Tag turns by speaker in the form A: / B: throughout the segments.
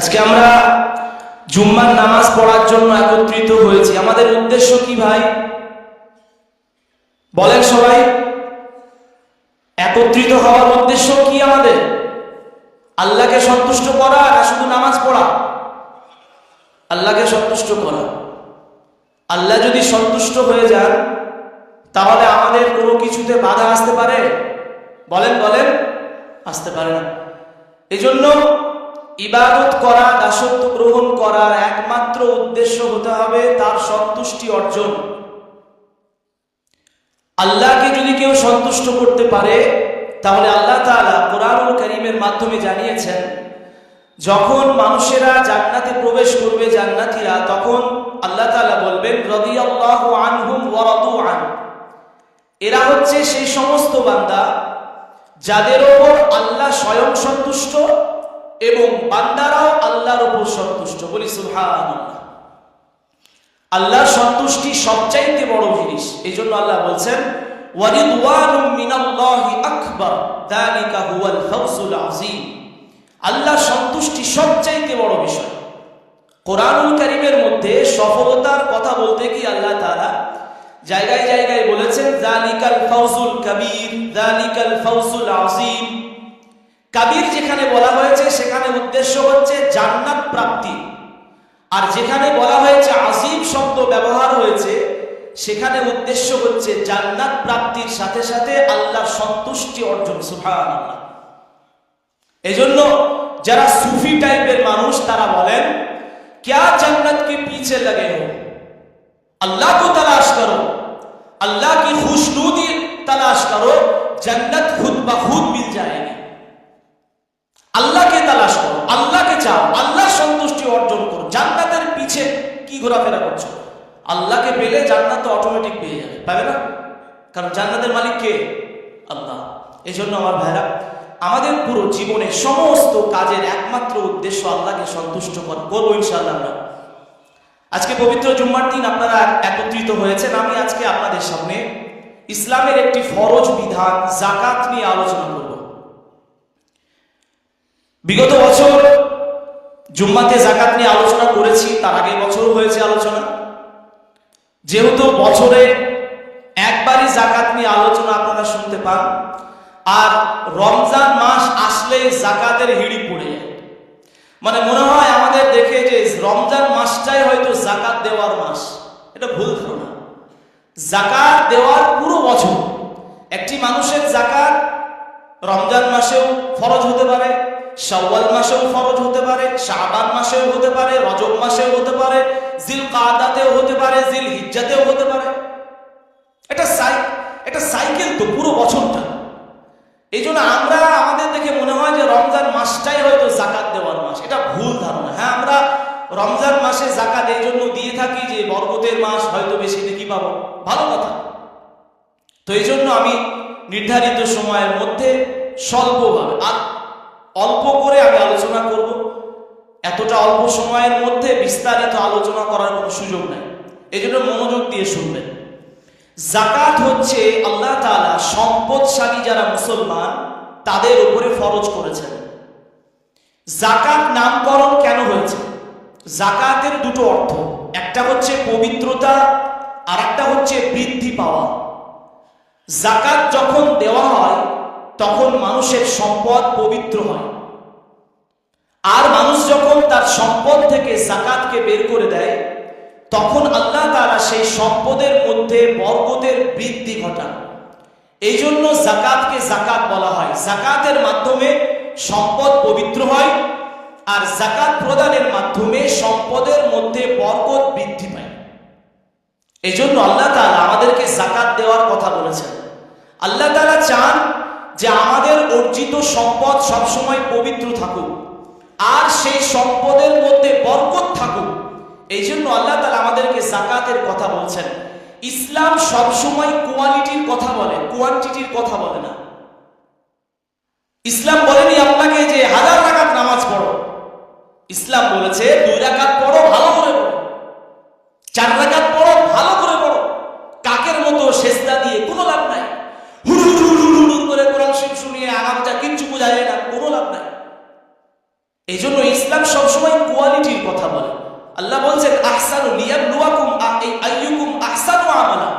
A: আজকে আমরা জুম্মার নামাজ পড়ার জন্য একত্রিত হয়েছি। আমাদের উদ্দেশ্য কি ভাই বলেন সবাই? একত্রিত হওয়ার উদ্দেশ্য কি আমাদের? আল্লাহকে সন্তুষ্ট করা না শুধু নামাজ পড়া? আল্লাহকে সন্তুষ্ট করা। আল্লাহ যদি সন্তুষ্ট হয়ে যান তাহলে আমাদের কোনো কিছুতে বাধা আসতে পারে? বলেন বলেন, আসতে পারে না। এজন্য ইবাদত করা, দাসত্ব গ্রহণ করার একমাত্র উদ্দেশ্য হতে হবে তার সন্তুষ্টি অর্জন। আল্লাহকে যদি কেউ সন্তুষ্ট করতে পারে তাহলে আল্লাহ তাআলা কোরআনুল কারীমের মাধ্যমে জানিয়েছেন, যখন মানুষেরা জান্নাতে প্রবেশ করবে, জান্নাতীরা, তখন আল্লাহ তাআলা বলবেন রাদিয়াল্লাহু আনহুম ওয়া রাদু আন। এরা হচ্ছে সেই সমস্ত বান্দা যাদের ওপর আল্লাহ স্বয়ং সন্তুষ্ট এবং বান্দারাও আল্লাহর ওপর সন্তুষ্ট। বলি সুবহানাল্লাহ। আল্লাহর সন্তুষ্টি সবচাইতে বড় জিনিস। এই জন্য আল্লাহ বলছেন ওয়া রিদওয়ানুম মিনাল্লাহি আকবার যালিকা হুয়াল ফাওজুল আযীম। আল্লাহর সন্তুষ্টি সবচাইতে বড় বিষয়। কোরআনুল কারীমের মধ্যে সফলতার কথা বলতে কি আল্লাহ তাআলা জায়গায় জায়গায় বলেছেন যালিকাল ফাওজুল কাবীর, যালিকাল ফাওজুল আযীম। কাবীর যেখানে বলা হয়েছে সেখানে উদ্দেশ্য হচ্ছে জান্নাত প্রাপ্তি, আর যেখানে বলা হয়েছে আযীম শব্দ ব্যবহার হয়েছে সেখানে উদ্দেশ্য হচ্ছে জান্নাত প্রাপ্তির সাথে সাথে আল্লাহর সন্তুষ্টি অর্জন। সুবহানাল্লাহ। এজন্য যারা সুফি টাইপের মানুষ তারা বলেন क्या जन्नत के पीछे लगे हो, अल्लाह को तलाश करो, अल्लाह की खुशनुदी तलाश करो, जन्नत खुद ब खुद मिल जाएगी। আল্লাহকে তালাশ করো, আল্লাহকে চাও, আল্লাহ সন্তুষ্টি অর্জন করো। জান্নাতের পিছে কি ঘোরাফেরা করছো? আল্লাহকে পেলে জান্নাত তো অটোমেটিক পেয়ে যাবে, পাবে না? কারণ জান্নাতের মালিক কে? আল্লাহ। এই জন্য আমার ভাইরা, আমাদের পুরো জীবনের সমস্ত কাজের একমাত্র উদ্দেশ্য আল্লাহকে সন্তুষ্ট করা। করবো ইনশাআল্লাহ আমরা। আজকে পবিত্র জুম্মার দিন আপনারা একত্রিত হয়েছেন। আমি আজকে আপনাদের সামনে ইসলামের একটি ফরজ বিধান যাকাত নিয়ে আলোচনা করব। বিগত বছর জুম্মাতে যাকাত নিয়ে আলোচনা করেছি, তার আগের বছর হয়েছে আলোচনা। যেহেতু বছরে একবারই যাকাত নিয়ে আলোচনা আপনারা শুনতে পান, আর রমজান মাস আসলেই যাকাতের হিড়ি পড়ে যায়। মানে মনে হয় আমাদের দেখে যে রমজান মাসটাই হয়তো যাকাত দেওয়ার মাস। এটা ভুল ধারণা। যাকাত দেওয়ার পুরো বছর। একটি মানুষের যাকাত রমজান মাসেও ফরজ হতে পারে, শাওয়াল মাসেও ফরজ হতে পারে, শাবান মাসেও হতে পারে, রজব মাসেও হতে পারে, জিলকাদাতেও হতে পারে, জিলহিজ্জাতেও হতে পারে। এটা সাইকেল তো পুরো বছরটা। এই জন্য আমরা আমাদের দেখে মনে হয় যে রমজান মাসটাই হয়তো যাকাত দেওয়ার মাস। এটা ভুল ধারণা। হ্যাঁ, আমরা রমজান মাসে যাকাত এই জন্য দিয়ে থাকি যে বরকতের মাস, হয়তো বেশি দেখি পাবো, ভালো কথা। তো এই জন্য আমি নির্ধারিত সময়ের মধ্যে স্বল্পভাবে আর অল্প করে আমি আলোচনা করব। এতটা অল্প সময়ের মধ্যে বিস্তারিত আলোচনা করার কোনো সুযোগ নাই। এই জন্য মনোযোগ দিয়ে শুনবেন। যাকাত হচ্ছে আল্লাহ তাআলা সম্পদশালী যারা মুসলমান তাদের উপরে ফরজ করেছেন। যাকাত নামকরণ কেন হয়েছে? যাকাতের দুটো অর্থ, একটা হচ্ছে পবিত্রতা আর একটা হচ্ছে বৃদ্ধি পাওয়া। যাকাত যখন দেওয়া হয় তখন মানুষের সম্পদ পবিত্র হয়, আর মানুষ যখন তার সম্পদ থেকে যাকাতকে বের করে দেয় তখন আল্লাহ তাআলা সেই সম্পদের মধ্যে বরকতের বৃদ্ধি ঘটান। এই জন্য যাকাতকে যাকাত বলা হয়। যাকাতের মাধ্যমে সম্পদ পবিত্র হয়, আর যাকাত প্রদানের মাধ্যমে সম্পদের মধ্যে বরকত বৃদ্ধি পায়। এই জন্য আল্লাহ তাআলা আমাদেরকে যাকাত দেওয়ার কথা বলেছেন। আল্লাহ তাআলা চান যে আমাদের অর্জিত সম্পদ সবসময় পবিত্র থাকুক, আর সেই সম্পদের মধ্যে বরকত থাকুক। এই জন্য আল্লাহ তাআলা আমাদেরকে যাকাতের কথা বলছেন। ইসলাম সবসময় কোয়ালিটির কথা বলে, কোয়ান্টিটির কথা বলে না। ইসলাম বলেনি আপনাকে যে 1000 রাকাত নামাজ পড়ো। ইসলাম বলেছে 2 রাকাত পড়ো, ভালো করে পড়ো, 4 রাকাত পড়ো, ভালো করে পড়ো। কাকের মতো সেজদা দিয়ে কোনো লাভ নাই। হুড় করে কোরআন শরীফ শুনিয়ে আরামটা কিচ্ছু বোঝা যায় না, কোনো লাভ নাই। এই জন্য ইসলাম সবসময় কোয়ালিটির কথা বলে। আল্লাহ বলছেন আহসানু লিয়াবলুয়াকুম আইয়ুকুম আহসানু আমালা,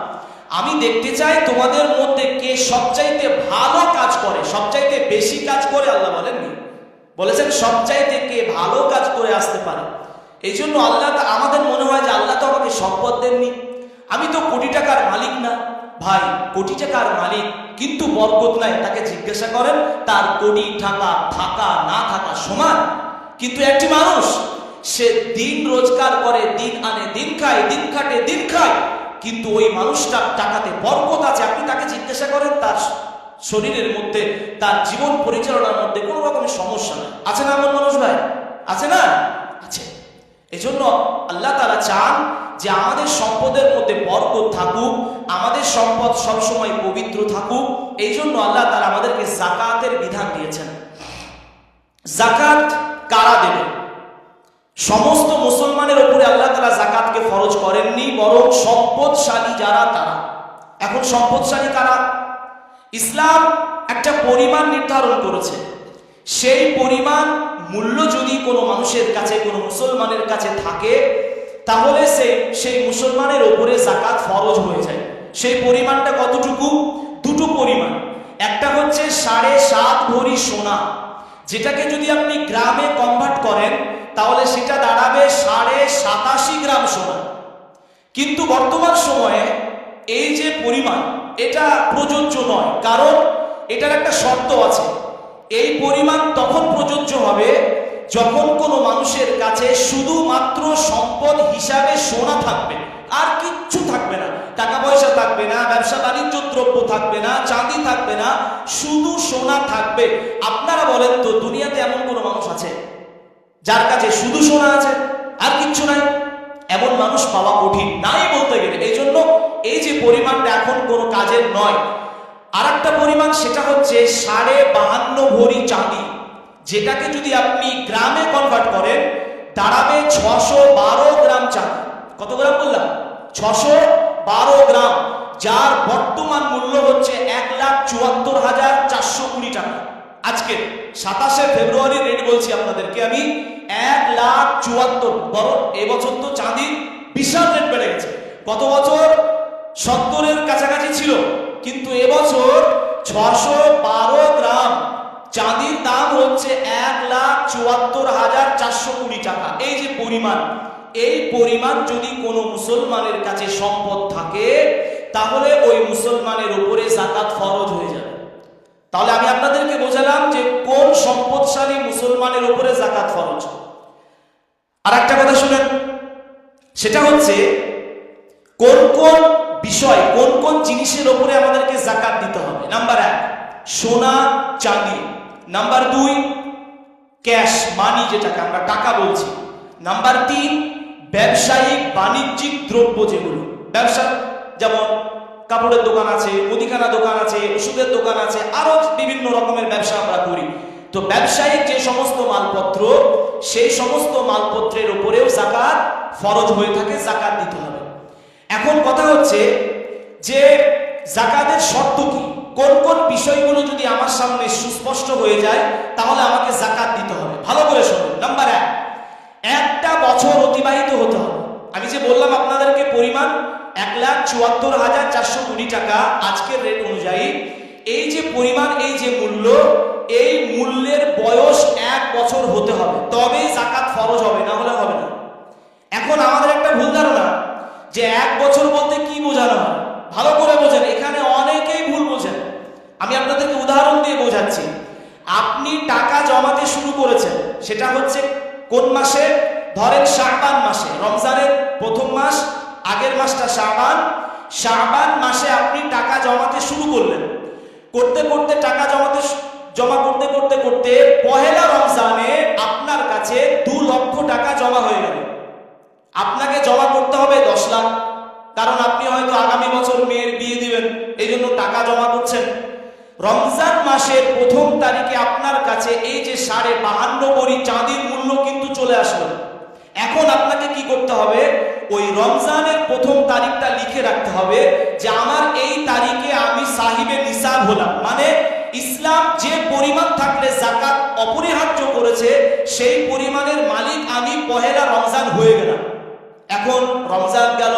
A: আমি দেখতে চাই তোমাদের মধ্যে কে সবচাইতে ভালো কাজ করে, সবচাইতে বেশি কাজ করে। আল্লাহ বলেননি, বলেছেন সবচাইতে কে ভালো কাজ করে আসতে পারে। এই জন্য আল্লাহ, আমাদের মনে হয় যে আল্লাহ তো আমাকে সম্পদ দেননি, আমি তো কোটি টাকার মালিক না। ভাই, কোটি টাকার মালিক কিন্তু বরকত নাই, তাকে জিজ্ঞাসা করেন তার কোটি টাকা থাকা না থাকা সমান। কিন্তু একটি মানুষ, সে দিন রোজগার করে, দিন আনে দিন খায়, দিন খাটে দিন খায়, কিন্তু ওই মানুষটার টাকাতে বরকত আছে। আপনি তাকে জিজ্ঞাসা করেন তার শরীরের মধ্যে, তার জীবন পরিচালনার মধ্যে কোনো রকমের সমস্যা নেই। আছে না এমন মানুষ ভাই? আছে না? আছে। এজন্য আল্লাহ তাআলা চান যে আমাদের সম্পদের মধ্যে বরকত থাকুক, আমাদের সম্পদ সবসময় পবিত্র থাকুক। এই জন্য আল্লাহ তাআলা আমাদেরকে যাকাতের বিধান দিয়েছেন। যাকাত কারা দেবে? সমস্ত মুসলমানের উপরে আল্লাহ তাআলা যাকাতকে ফরজ করেননি, বরং সম্পদশালী যারা তারা। এখন সম্পদশালী কারা? ইসলাম একটা পরিমাণ নির্ধারণ করেছে, সেই পরিমাণ মূল্য যদি কোনো মানুষের কাছে, কোনো মুসলমানের কাছে থাকে, তাহলে সেই মুসলমানের উপরে যাকাত ফরজ হয়ে যায়। সেই পরিমাণটা কতটুকু? দুটো পরিমাণ। একটা হচ্ছে 7.5 ভরি সোনা, যেটাকে যদি আপনি গ্রামে কনভার্ট করেন তাহলে সেটা দাঁড়াবে 87.5 গ্রাম সোনা। কিন্তু বর্তমান সময়ে এই যে পরিমাণ, এটা প্রযোজ্য নয়, কারণ এটার একটা শর্ত আছে। এই পরিমাণ তখন প্রযোজ্য হবে যখন কোনো মানুষের কাছে শুধুমাত্র সম্পদ হিসাবে সোনা থাকবে, আর কিচ্ছু থাকবে না, টাকা পয়সা থাকবে না, ব্যবসা বাণিজ্য দ্রব্য থাকবে না, চাঁদি থাকবে না, শুধু সোনা থাকবে। আপনারা বলেন তো, দুনিয়াতে এমন কোনো মানুষ আছে যার কাছে শুধু সোনা আছে আর কিচ্ছু নাই? এমন মানুষ পাওয়া কঠিন, নাই বলতে গেলে। এই জন্য এই যে পরিমাণটা এখন কোনো কাজের নয়। আর একটা পরিমাণ, সেটা হচ্ছে 52.5 ভরি চাঁদি, যেটাকে যদি আপনি গ্রামে কনভার্ট করেন দাঁড়াবে 612 গ্রাম চাঁদি। কত গ্রাম বললাম? 612 গ্রাম, যার বর্তমান মূল্য হচ্ছে 1,74,420 টাকা। আজকে 27শে ফেব্রুয়ারি রেট বলছি আপনাদেরকে আমি, 1,74,000। বরং এবছর তো চাঁদির বিশাল রেট বেড়ে গেছে। গত বছর 70-এর কাছাকাছি ছিল, কিন্তু এবছর 612 গ্রাম চাঁদির দাম হচ্ছে 1,74,420 টাকা। এই যে পরিমাণ, এই পরিমাণ যদি কোনো মুসলমানের কাছে সম্পদ থাকে, তাহলে ওই মুসলমানের উপরে যাকাত ফরজ হয়ে যাবে। তাহলে আমি আপনাদেরকে বোঝালাম যে কোন সম্পদশালী মুসলমানের উপরে যাকাত ফরজ। আর একটা কথা শুনেন, সেটা হচ্ছে কোন কোন বিষয়, কোন কোন জিনিসের উপরে আমাদেরকে যাকাত দিতে হবে। নাম্বার 1 সোনা চাঁদি, নাম্বার 2 ক্যাশ মানি, যেটাকে আমরা টাকা বলছি, নাম্বার 3 ব্যবসায়িক বাণিজ্যিক দ্রব্য, যেগুলো ব্যবসা, যেমন কাপড়ের দোকান আছে, মুদিখানা দোকান আছে, ওষুধের দোকান আছে, আরো বিভিন্ন রকমের ব্যবসা আমরা করি। তো ব্যবসায়িক যে সমস্ত মালপত্র, সেই সমস্ত মালপত্রের উপরেও যাকাত ফরজ হয়ে থাকে, যাকাত দিতে হবে। এখন কথা হচ্ছে যে যাকাতের শর্ত কি, কোন কোন বিষয়গুলো যদি আমার সামনে সুস্পষ্ট হয়ে যায় তাহলে আমাকে যাকাত দিতে হবে। ভালো করে শুনুন। নাম্বার 1, একটা বছর অতিবাহিত হতে হবে। আমি যে বললাম আপনাদেরকে পরিমাণ 1,74,420 টাকা আজকের রেট অনুযায়ী, এই যে পরিমাণ, এই যে মূল্য, এই মূল্যের বয়স 1 বছর হতে হবে, তবেই যাকাত ফরজ হবে, না হলে হবে না। এখন আমাদের একটা ভুল ধারণা যে 1 বছর বলতে কি বোঝানো হয়, ভালো করে বোঝেন, এখানে অনেকেই ভুল বোঝেন। আমি আপনাদেরকে উদাহরণ দিয়ে বোঝাচ্ছি। আপনি টাকা জমাতে শুরু করেছেন, সেটা হচ্ছে কোন মাসে? ধরেন শাবান মাসে, রমজানের প্রথম মাস, আগের মাসটা শাবান। শাবান মাসে আপনি টাকা জমাতে শুরু করলেন, করতে করতে টাকা জমা করতে করতে করতে পহেলা রমজানে আপনার কাছে 2 লক্ষ টাকা জমা হয়ে গেল। আপনাকে জমা করতে হবে 10 লাখ, কারণ আপনি হয়তো আগামী বছর মেয়ের বিয়ে দিবেন, এই জন্য টাকা জমা করছেন। রমজান মাসের প্রথম তারিখে আপনার কাছে এই যে 52.5 ভরি চাঁদির মূল্য কিন্তু চলে আসলো। এখন আপনাকে কি করতে হবে? ওই রমজানের প্রথম তারিখটা লিখে রাখতে হবে যে আমার এই তারিখে আমি সাহিবে নিসাব হলাম, মানে ইসলাম যে পরিমাণ থাকলে যাকাত অপরিহার্য করেছে সেই পরিমাণের মালিক আমি পহেলা রমজান হয়ে গেলাম। এখন রমজান গেল,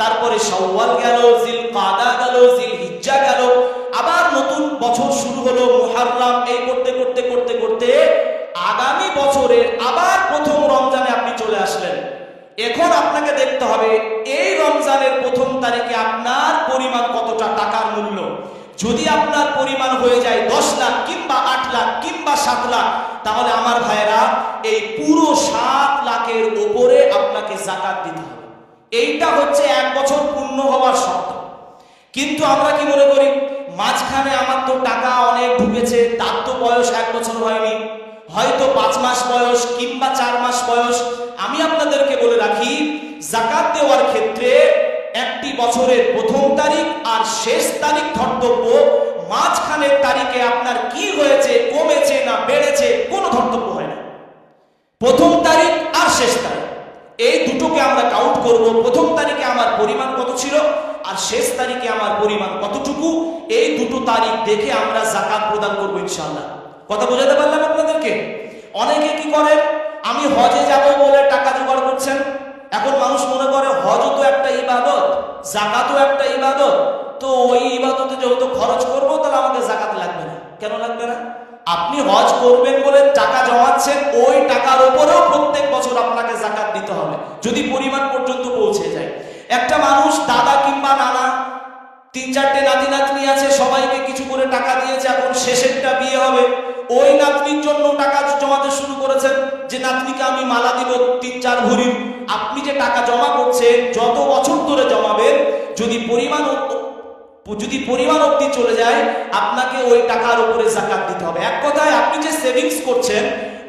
A: তারপরে শাওয়াল গেল, জিলকাদা গেল, জিলহিজ্জা গেল, আবার নতুন বছর শুরু হলো মুহররম। এই করতে করতে করতে করতে আগামী বছরের আবার প্রথম রমজানে আপনি চলে আসলেন। এখন আপনাকে দেখতে হবে এই রমজানের প্রথম তারিখে আপনার পরিমাণ কতটা টাকার মূল্য। যদি আপনার পরিমাণ হয়ে যায় 10 লাখ কিংবা 8 লাখ কিংবা 7 লাখ, তাহলে আমার ভাইয়েরা এই পুরো 7 লাখের উপরে আপনাকে যাকাত দিতে হবে। এইটা হচ্ছে 1 বছর পূর্ণ হওয়ার শর্ত। কিন্তু আমরা কি মনে করি, মাঝখানে আমার তো টাকা অনেক ঢুকেছে, তার তো বয়স 1 বছর হয়নি, হয়তো 5 মাস বয়স কিংবা 4 মাস বয়স। আমি আপনাদেরকে বলে রাখি, যাকাত দেওয়ার ক্ষেত্রে একটি বছরের প্রথম তারিখ আর শেষ তারিখ ধর্তব্য। মাঝখানের তারিখে আপনার কি হয়েছে, কমেছে না বেড়েছে, কোনো ধর্তব্য হয় না। প্রথম তারিখ আর শেষ তারিখ এই দুটোকে আমরা কাউন্ট করব। প্রথম তারিখে আমার পরিমাণ কত ছিল আর শেষ তারিখে আমার পরিমাণ কতটুকু, এই দুটো তারিখ দেখে আমরা যাকাত প্রদান করবো ইনশাআল্লাহ। কথা বোঝাতে পারলাম আপনাদেরকে? অনেকে কি করেন, আমি হজে যাব বলে টাকা জোগাড় করছেন। এখন মানুষ মনে করে হজও তো একটা ইবাদত, যাকাতও একটা ইবাদত, তো ওই ইবাদতে যেহেতু খরচ করবো তাহলে আমাকে যাকাত লাগবে না। কেন লাগবে না? আপনি হজ করবেন বলে টাকা জমাচ্ছেন, ওই টাকার উপরেও প্রত্যেক বছর আপনাকে যাকাত দিতে হবে যদি পরিমাণ পর্যন্ত পৌঁছে যায়। একটা মানুষ দাদা কিংবা নানা 3-4টে নাতি নাতনি আছে, সবাইকে কিছু করে টাকা দিয়েছে, এখন শেষেরটা বিয়ে হবে, ওই নাতনির জন্য টাকা জমাতে শুরু করেছেন যে নাতনিকে আমি মালা দিব 3-4 ভরি। আপনি যে টাকা জমা করছেন, যত বছর ধরে জমাবেন, যদি পরিমাণ অবধি চলে যায়, আপনাকে ওই টাকার উপরে যাকাত দিতে হবে। এক কথায় আপনি যে সেভিংস করছেন,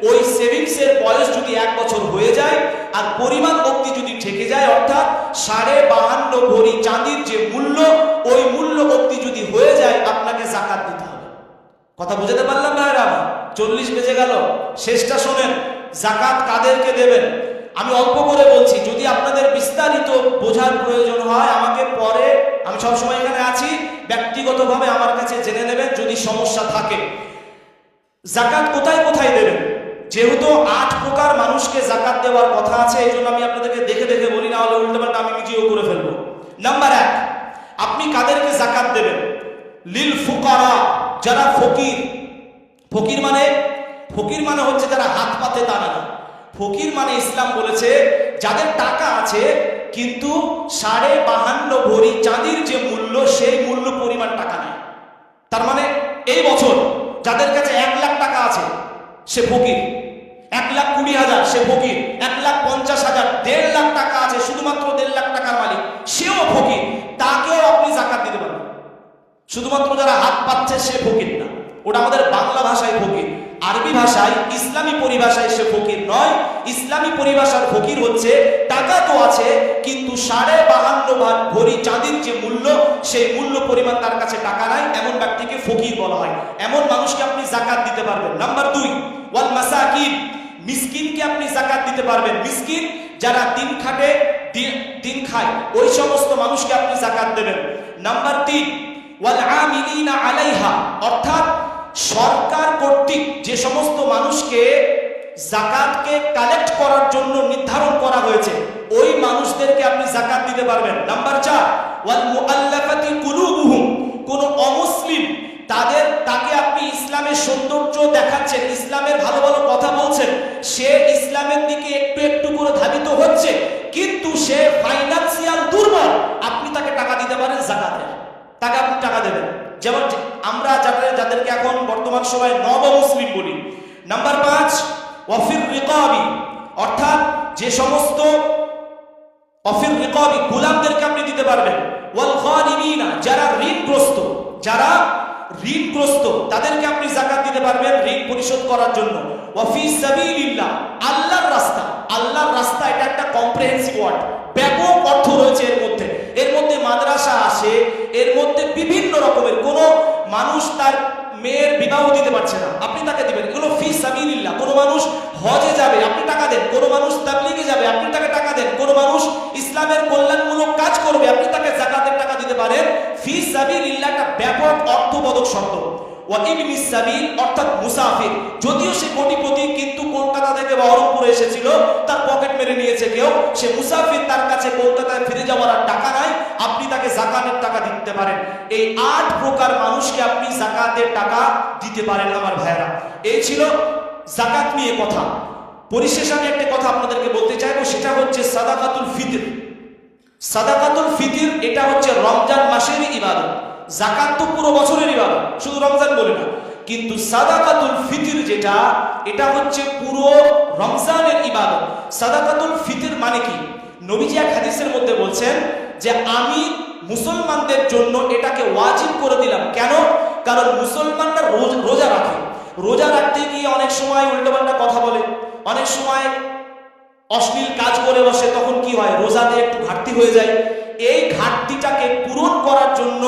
A: ওই সেভিংসের বয়স যদি 1 বছর হয়ে যায় আর পরিমাণ অবধি যদি ঠেকে যায়, অর্থাৎ 52.5 ভরি চাঁদির যে মূল্য, ওই মূল্য অবধি যদি হয়ে যায়, আপনাকে যাকাত দিতে হবে। কথা বুঝাতে পারলাম ভাইরা? 40 বেজে গেল, শেষটা শোনেন। যাকাত কাদেরকে দেবেন আমি অল্প করে বলছি, যদি আপনাদের বিস্তারিত বোঝার প্রয়োজন হয় আমাকে পরে, আমি সবসময় এখানে আছি, ব্যক্তিগতভাবে আমার কাছে জেনে নেবেন যদি সমস্যা থাকে। যাকাত কোথায় কোথায় দেবেন? যেহেতু 8 প্রকার মানুষকে যাকাত দেওয়ার কথা আছে, এই জন্য আমি আপনাদেরকে দেখে দেখে বলি, না হলে উল্টোপাল্টা আমি নিজেও করে ফেলবো। নাম্বার 1, আপনি কাদেরকে যাকাত দেবেন? লিল ফুকারা, যারা ফকির। ফকির মানে হচ্ছে যারা হাত পাতে টানে না। ফকির মানে ইসলাম বলেছে যাদের টাকা আছে কিন্তু 52.5 ভরি চাঁদির যে মূল্য, সেই মূল্য পরিমাণ টাকা নেই। তার মানে এই বছর যাদের কাছে 1 লাখ টাকা আছে সে ফকির, 1,20,000 সে ফকির, 1,50,000, 1.5 লাখ টাকা আছে, শুধুমাত্র 1.5 লাখ টাকার মালিক, সেও ফকির। তাকেও আপনি যাকাত দিতে পারবেন। শুধুমাত্র যারা হাত পাচ্ছে সে ফকির না, ওটা আমাদের বাংলা ভাষায় ফকির। আরবি ভাষায়, ইসলামী পরিভাষায় সে ফকির নয়। ইসলামী পরিভাষার ফকির হচ্ছে টাকা তো আছে কিন্তু 52.5 ভরি চাঁদির যে মূল্য, সেই মূল্য পরিমাণ তার কাছে টাকা নাই, এমন ব্যক্তিকে ফকির বলা হয়। এমন মানুষকে আপনি যাকাত দিতে পারবেন। নাম্বার 2, ওয়াল মাসাকিন, মিসকিনকে আপনি যাকাত দিতে পারবেন। মিসকিন যারা দিন খাটে, দিন খায়, ওই সমস্ত মানুষকে আপনি যাকাত দেবেন। নাম্বার 3, ওয়াল আমিলিনা আলাইহা, অর্থাৎ সরকার কর্তৃক যে সমস্ত মানুষকে যাকাতকে কালেক্ট করার জন্য নির্ধারণ করা হয়েছে, ওই মানুষদেরকে আপনি যাকাত দিতে পারবেন। নাম্বার 4, ওয়াল মুআল্লাফাতি কুলুবুহুম, কোন অমুসলিম তাকে আপনি ইসলামের সৌন্দর্য দেখাচ্ছেন, ইসলামের ভালো ভালো কথা বলছেন, সে ইসলামের দিকে একটু একটু করে ধাবিত হচ্ছে, কিন্তু সে ফাইন্যান্সিয়াল দুর্বল, আপনি তাকে টাকা দিতে পারেন যাকাতের, তাকে আপনি টাকা দেবেন। যেমন আমরা যাদেরকে এখন বর্তমান সময়ে নব মুসলিম বলি। নাম্বার 5, ওয়াফির রিকাবি, অর্থাৎ যে সমস্ত ওয়াফির রিকাবি গোলামদেরকে আপনি দিতে পারবেন। ওয়াল গানিমিনা, যারা ঋণগ্রস্ত তাদেরকে আপনি যাকাত দিতে পারবেন ঋণ পরিশোধ করার জন্য। ওয়াফি সাবিলিল্লাহ, আল্লাহর রাস্তা এটা একটা কম্প্রিহেন্সিভ ওয়ার্ড, ব্যাপক অর্থ রয়েছে এর মধ্যে মাদ্রাসা আসে, এর মধ্যে বিভিন্ন রকমের। কোন মানুষ তার মেয়ের বিবাহ দিতে পারছে না, আপনি তাকে দিবেন, এগুলো ফি সাবিলিল্লাহ। কোন মানুষ হজে যাবে, আপনি টাকা দেন। কোন মানুষ তাবলীগে যাবে, আপনি তাকে টাকা দেন। কোন মানুষ ইসলামের কল্যাণমূলক কাজ করবে, আপনি তাকে যাকাতের টাকা দিতে পারেন। ফি সাবিলিল্লাহ একটা ব্যাপক অর্থবোধক শব্দ। ওয়া ইবনিস সাবিল অর্থাৎ মুসাফির, যদিও সে কোটিপতি কিন্তু কলকাতা থেকে বহরমপুরে এসেছিল, তার পকেট মেরে নিয়েছে কেউ, সে মুসাফির, তার কাছে কলকাতায় ফিরে যাওয়ার আর টাকা নাই, আপনি তাকে যাকাতের টাকা দিতে পারেন। এই 8 প্রকার মানুষকে আপনি যাকাতের টাকা দিতে পারেন আমার ভাইরা। এই ছিল যাকাত নিয়ে কথা। পরিশেষে আমি একটা কথা আপনাদেরকে বলতে চাইবো, সেটা হচ্ছে সাদাকাতুল ফিতর। সাদাকাতুল ফিতর এটা হচ্ছে রমজান মাসের ইবাদত। যাকাত তো পুরো বছরের ইবাদত, শুধু রমজান বলে না, কিন্তু সাদাকাতুল ফিতর যেটা, এটা হচ্ছে পুরো রমজানের ইবাদত। সাদাকাতুল ফিতর মানে কি? নবীজি এক হাদিসের মধ্যে বলছেন যে আমি মুসলমানদের জন্য এটাকে ওয়াজিব করে দিলাম। কেন? কারণ মুসলমানরা রোজা রাখে, রোজা রাখতে গিয়ে অনেক সময় উল্টোপাল্টা কথা বলে, অনেক সময় অশ্লীল কাজ করে বসে, তখন কি হয়? রোজাতে একটু ঘাটতি হয়ে যায়। এই ঘাটতিটাকে পূরণ করার জন্য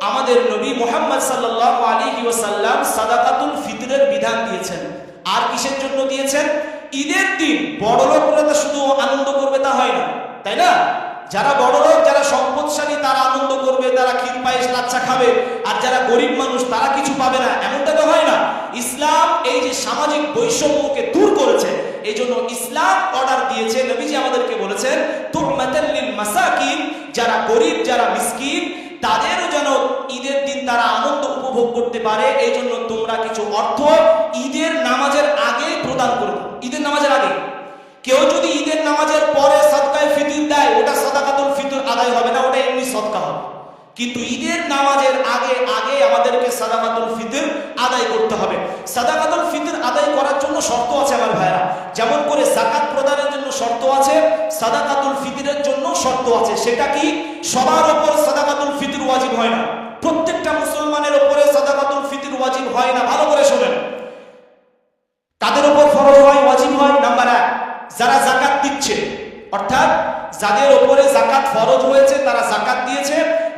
A: আমাদের নবী মুহাম্মদ সাল্লাল্লাহু আলাইহি ওয়াসাল্লাম সাদাকাতুল ফিতরের বিধান দিয়েছেন। আর কিসের জন্য দিয়েছেন? ঈদের দিন বড়লোকরা তো শুধু আনন্দ করবে তা হয় না, তাই না? যারা বড়লোক, যারা সম্পদশালী, তারা আনন্দ করবে, তারা ক্ষীর পায়েস লাচ্ছা খাবে, আর যারা গরিব মানুষ তারা কিছু পাবে না, এমনটা তো হয় না। ইসলাম এই যে সামাজিক বৈষম্যকে দূর করেছে, এই জন্য ইসলাম অর্ডার দিয়েছে, নবীজি আমাদেরকে বলেছেন তুরমাতাল লিল মাসাকিন, যারা গরিব, যারা মিসকিন, তাদেরও যেন ঈদের দিন তারা আনন্দ উপভোগ করতে পারে, এই জন্য তোমরা কিছু অর্থ ঈদের নামাজের আগে প্রদান করে দাও। ঈদের নামাজের আগে। কেউ যদি ঈদের নামাজের পরে সাদকায়ে ফিতর দেয়, ওটা সাদাকাতুল ফিতর আদায় হবে না, ওটা এমনি সদকা হবে। কিন্তু ঈদের নামাজের আগে আগে আমাদেরকে সাদাকাতুল ফিতর আদায় করতে হবে। সাদাকাতুল ফিতর আদায় করার জন্য শর্ত আছে আমার ভাইরা, যেমন করে যাকাত প্রদানের জন্য শর্ত আছে, সাদাকাতুল ফিতরের জন্য শর্ত আছে। সেটা কি? সবার উপর সাদাকাতুল ফিতর ওয়াজিব হয় না, প্রত্যেকটা মুসলমানের উপরে সাদাকাতুল ফিতর ওয়াজিব হয় না। ভালো করে শোনেন, কাদের উপর ফরজ হয়, ওয়াজিব হয়? নাম্বার 1, যারা যাকাত দিচ্ছে, অর্থাৎ যাদের উপরে যাকাত ফরজ হয়েছে তারা যাকাত দিয়েছে,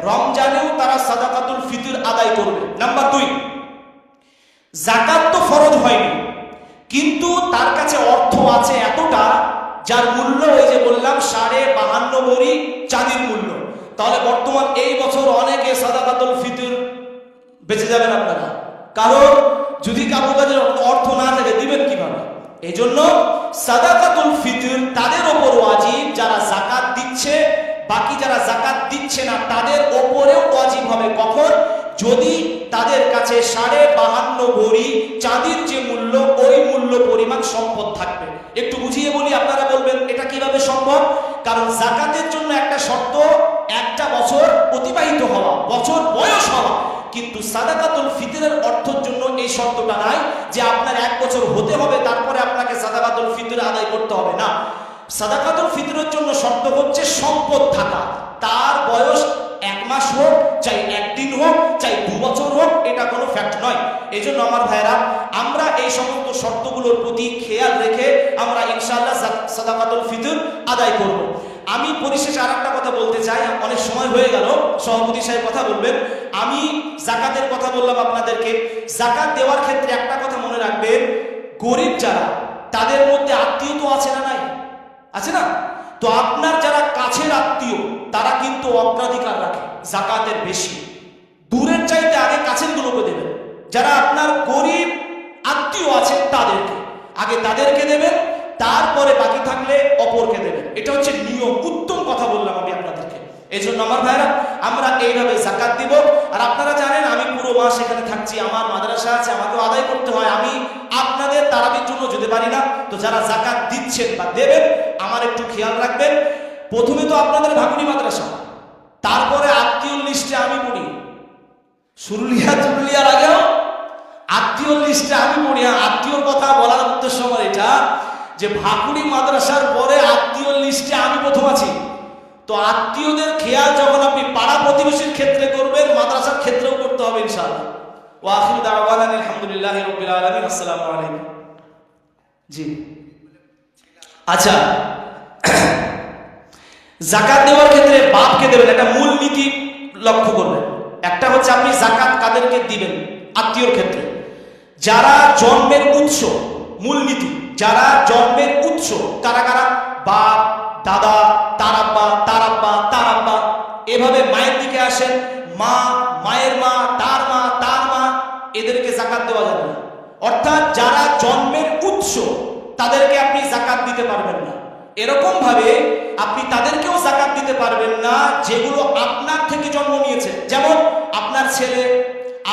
A: রমজানেও তারা সাদাকাতুল ফিতর আদায় করবে। নাম্বার 2, যাকাত তো ফরজ হয়নি, কিন্তু তার কাছে অর্থ আছে এতটা যার মূল্য ওই যে বললাম 52.5 ভরি চাঁদির মূল্য। তাহলে বর্তমান এই বছর অনেকে সাদাকাতুল ফিতর বেঁচে যাবেন আপনারা, কারণ যদি কারো কাছে অর্থ না থাকে দিবেন কিভাবে? এই জন্য সাদাকাতুল ফিতর তাদের ওপর ওয়াজিব যারা যাকাত দিচ্ছে, বাকি যারা যাকাত দিচ্ছে না তাদের ওপরেও ওয়াজিব হবে। কখন? যদি তাদের কাছে 52.5 ভরি চাঁদির যে মূল্য, ওই মূল্য পরিমাণ সম্পদ থাকবে। একটু বুঝিয়ে বলি, আপনারা বলবেন এটা কিভাবে সম্ভব? কারণ যাকাতের জন্য একটা শর্ত, একটা বছর অতিবাহিত হওয়া, বছর বয়স হওয়া, কিন্তু সাদাকাতুল ফিতরের অর্থের জন্য এই শর্তটা নাই যে আপনার 1 বছর হতে হবে তারপরে আপনাকে সাদাকাতুল ফিতর আদায় করতে হবে না। সাদাকাতুল ফিতরের জন্য শর্ত হচ্ছে সম্পদ থাকা, তার বয়স 1 মাস হোক, চাই 1 দিন হোক, চাই 2 বছর হোক, এটা কোনো ফ্যাক্ট নয়। এই জন্য আমার ভাইরা, আমরা এই সমস্ত শর্তগুলোর প্রতি খেয়াল রেখে আমরা ইনশাআল্লাহ সাদাকাতুল ফিতর আদায় করব। আমি পরিশেষে আরেকটা কথা বলতে চাই, অনেক সময় হয়ে গেল, সভাপতি সাহেব কথা বলবেন। আমি যাকাতের কথা বললাম আপনাদেরকে। যাকাত দেওয়ার ক্ষেত্রে একটা কথা মনে রাখবেন, গরিব যারা, তাদের মধ্যে আত্মীয় তো আছে না? নাই, আছে না? তো আপনার যারা কাছের আত্মীয় তারা কিন্তু অগ্রাধিকার রাখে যাকাতের বেশি, দূরের চাইতে আগে কাছের গুলোকে দেবেন। যারা আপনার গরিব আত্মীয় আছে তাদেরকে আগে তাদেরকে দেবেন, তারপরে বাকি থাকলে অপরকে দেবেন। এটা হচ্ছে নিয়ম, উত্তম কথা বললাম আমি আপনাদেরকে। এই জন্য আমার ভাইরা, আমরা এইভাবে যাকাত দিব। আর আপনারা জানেন আমি পুরো মাস এখানে থাকছি, আমার মাদ্রাসা আছে, আমাকে আদায় করতে হয়, আমি আপনাদের তারাবির জন্য যেতে পারি না। তো যারা যাকাত দিচ্ছেন বা দেবেন, আমার একটু খেয়াল রাখবেন। প্রথমে তো আপনাদের ভাগুনি মাদ্রাসা, তারপরে আত্মীয় লিস্টে আমি পড়ি, সুরুলিয়া তুরুলিয়ার আগেও আত্মীয় লিস্টে আমি পড়ি। আত্মীয়র কথা বলার উদ্দেশ্য আমার এটা যে ভাকুড়ি মাদ্রাসার পরে আত্মীয় লিস্টে আমি প্রথম আছি। তো আত্মীয়দের খেয়াল যখন আপনি পাড়া প্রতিবেশীর ক্ষেত্রে করবেন, মাদ্রাসার ক্ষেত্রেও করতে হবে ইনশাআল্লাহ। ওয়া আখিরু দাওয়ানা আলহামদুলিল্লাহি রাব্বিল আলামিন। আসসালামু আলাইকুম। জি আচ্ছা, যাকাত দেওয়ার ক্ষেত্রে বাপকে দেবেন, একটা মূল নীতি লক্ষ্য করবেন। একটা হচ্ছে আপনি যাকাত কাদেরকে দিবেন? আত্মীয়র ক্ষেত্রে যারা জন্মের উৎস, মূল নীতি যারা জন্মের উৎস, কারা কারা? বাপ, দাদা, তার আব্বা, তার আব্বা, তার আব্বা, এভাবে মায়ের দিকে আসেন, মা, মায়ের মা, তার মা, তার মা, এদেরকে যারা জন্মের উৎস তাদেরকে আপনি জাকাত দিতে পারবেন না। এরকম ভাবে আপনি তাদেরকেও জাকাত দিতে পারবেন না যেগুলো আপনার থেকে জন্ম নিয়েছে। যেমন আপনার ছেলে,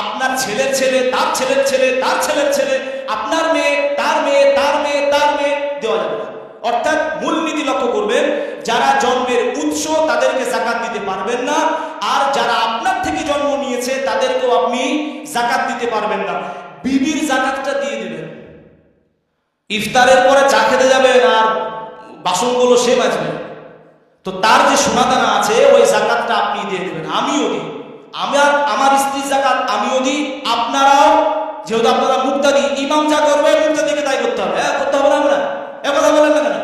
A: আপনার ছেলের ছেলে, তার ছেলের ছেলে, তার ছেলের ছেলে, আপনার মেয়ে, তার মেয়ে, তার মেয়ে, তার মেয়ে, দেওয়া যাবে না। অর্থাৎ মূলনীতি লক্ষ্য করবেন, যারা জন্মের উৎস তাদেরকে জাকাত দিতে পারবেন না, আর যারা আপনার থেকে জন্ম নিয়েছে তাদেরকেও আপনি জাকাত দিতে পারবেন না। বিবির জাকাতটা দিয়ে দিবেন। ইফতারের পরে চা খেতে যাবেন আর বাসনগুলো সে মাজবে, তো তার যে সোনাদানা আছে ওই জাকাতটা আপনি দিয়ে দেবেন। আমিও দিই, আমার স্ত্রীর জাকাত আমিও দিই, আপনারাও, যেহেতু আপনারা মুক্তাদি, ইমাম যা করবে মুক্তাদিকে তাই করতে হবে। হ্যাঁ, করতে হবে না? আমরা এ কথা বলেন না কেন?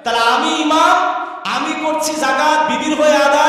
A: তাহলে আমি ইমাম, আমি করছি জাকাত বিবির হয়ে আদায়,